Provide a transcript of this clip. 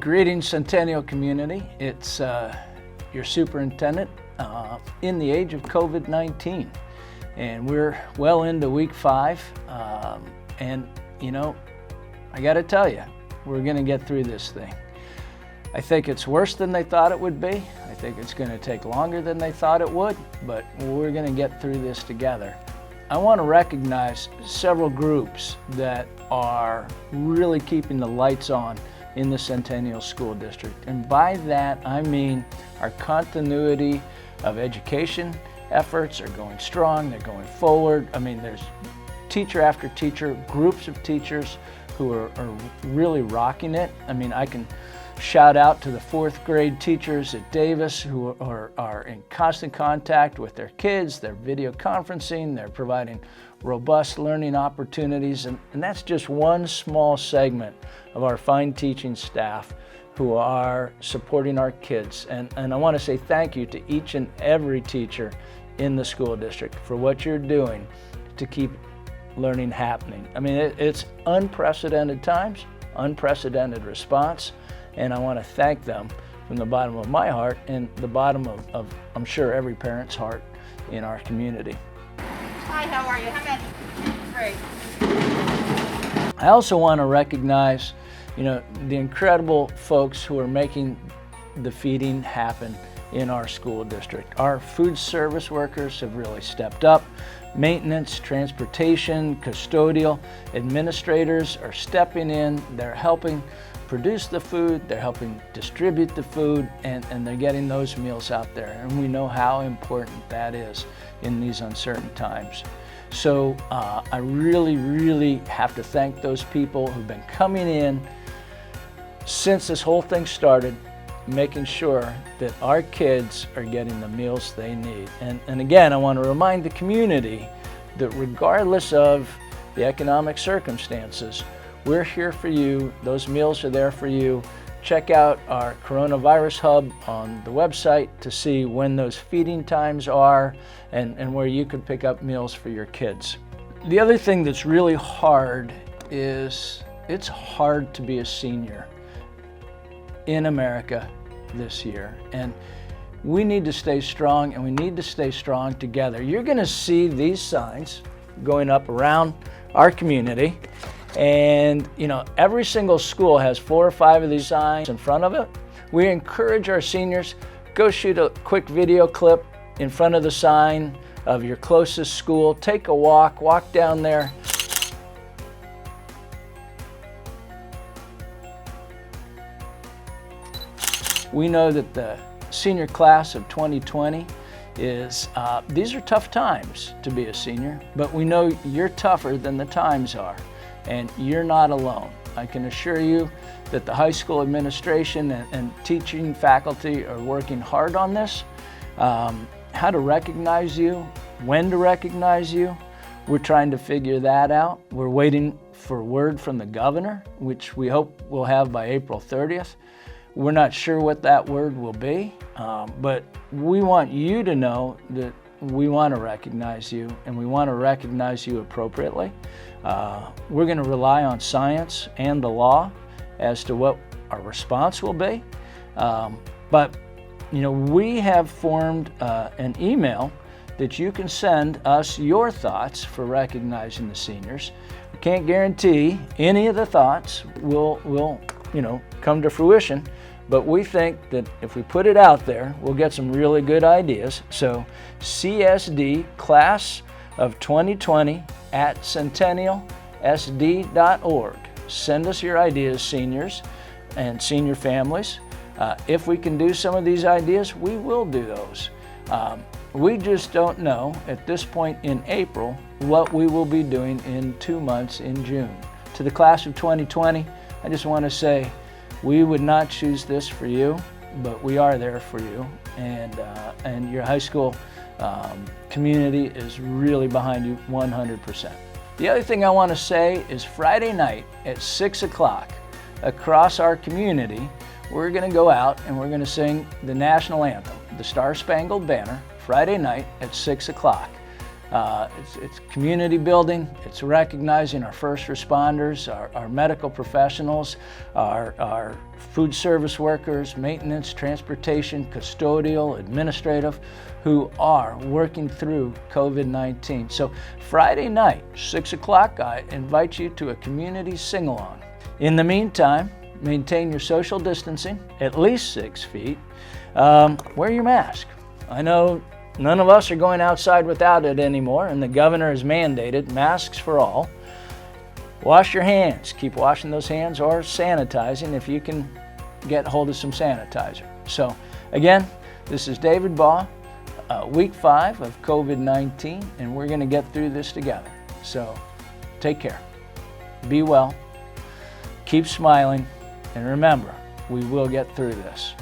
Greetings, Centennial community. It's your superintendent in the age of COVID-19. And we're well into week 5. And you know, I gotta tell you, we're gonna get through this thing. I think it's worse than they thought it would be. I think it's gonna take longer than they thought it would, but we're gonna get through this together. I want to recognize several groups that are really keeping the lights on in the Centennial School District. And by that, I mean our continuity of education efforts are going strong, they're going forward. I mean, there's teacher after teacher, groups of teachers who are really rocking it. I mean, I can shout out to the 4th grade teachers at Davis who are in constant contact with their kids. They're video conferencing, they're providing robust learning opportunities, and that's just one small segment of our fine teaching staff who are supporting our kids. And I want to say thank you to each and every teacher in the school district for what you're doing to keep learning happening. I mean, it's unprecedented times, unprecedented response, and I want to thank them from the bottom of my heart and the bottom of I'm sure, every parent's heart in our community. Hi, how are you? How many? Great. I also want to recognize, you know, the incredible folks who are making the feeding happen in our school district. Our food service workers have really stepped up. Maintenance, transportation, custodial, administrators are stepping in. They're helping produce the food, they're helping distribute the food, and they're getting those meals out there. And we know how important that is in these uncertain times. So I really have to thank those people who've been coming in since this whole thing started, making sure that our kids are getting the meals they need. And again, I want to remind the community that regardless of the economic circumstances, we're here for you. Those meals are there for you. Check out our coronavirus hub on the website to see when those feeding times are and where you can pick up meals for your kids. The other thing that's really hard is it's hard to be a senior in America this year. And we need to stay strong, and we need to stay strong together. You're gonna see these signs going up around our community. And you know, every single school has 4 or 5 of these signs in front of it. We encourage our seniors, go shoot a quick video clip in front of the sign of your closest school. Take a walk down there. We know that the senior class of 2020 is, these are tough times to be a senior, but we know you're tougher than the times are. And you're not alone. I can assure you that the high school administration and teaching faculty are working hard on this. How to recognize you, when to recognize you, we're trying to figure that out. We're waiting for word from the governor, which we hope we'll have by April 30th. We're not sure what that word will be, but we want you to know that we want to recognize you, and we want to recognize you appropriately. We're going to rely on science and the law as to what our response will be. But you know, we have formed an email that you can send us your thoughts for recognizing the seniors. We can't guarantee any of the thoughts will you know, come to fruition, but we think that if we put it out there, we'll get some really good ideas. So CSD class of 2020 at centennialsd.org. Send us your ideas, seniors and senior families. If we can do some of these ideas, we will do those. We just don't know at this point in April what we will be doing in 2 months in June. To the class of 2020, I just want to say we would not choose this for you, but we are there for you, and your high school community is really behind you 100%. The other thing I want to say is Friday night at 6 o'clock across our community, we're going to go out and we're going to sing the national anthem, the StarSpangled Banner, Friday night at 6 o'clock. It's community building. It's recognizing our first responders, our medical professionals, our food service workers, maintenance, transportation, custodial, administrative, who are working through COVID-19. So Friday night, 6 o'clock, I invite you to a community sing-along. In the meantime, maintain your social distancing, at least 6 feet. Wear your mask. I know none of us are going outside without it anymore, and the governor has mandated masks for all. Wash your hands. Keep washing those hands or sanitizing if you can get hold of some sanitizer. So again, this is David Baugh, week 5 of COVID-19, and we're going to get through this together. So take care. Be well. Keep smiling. And remember, we will get through this.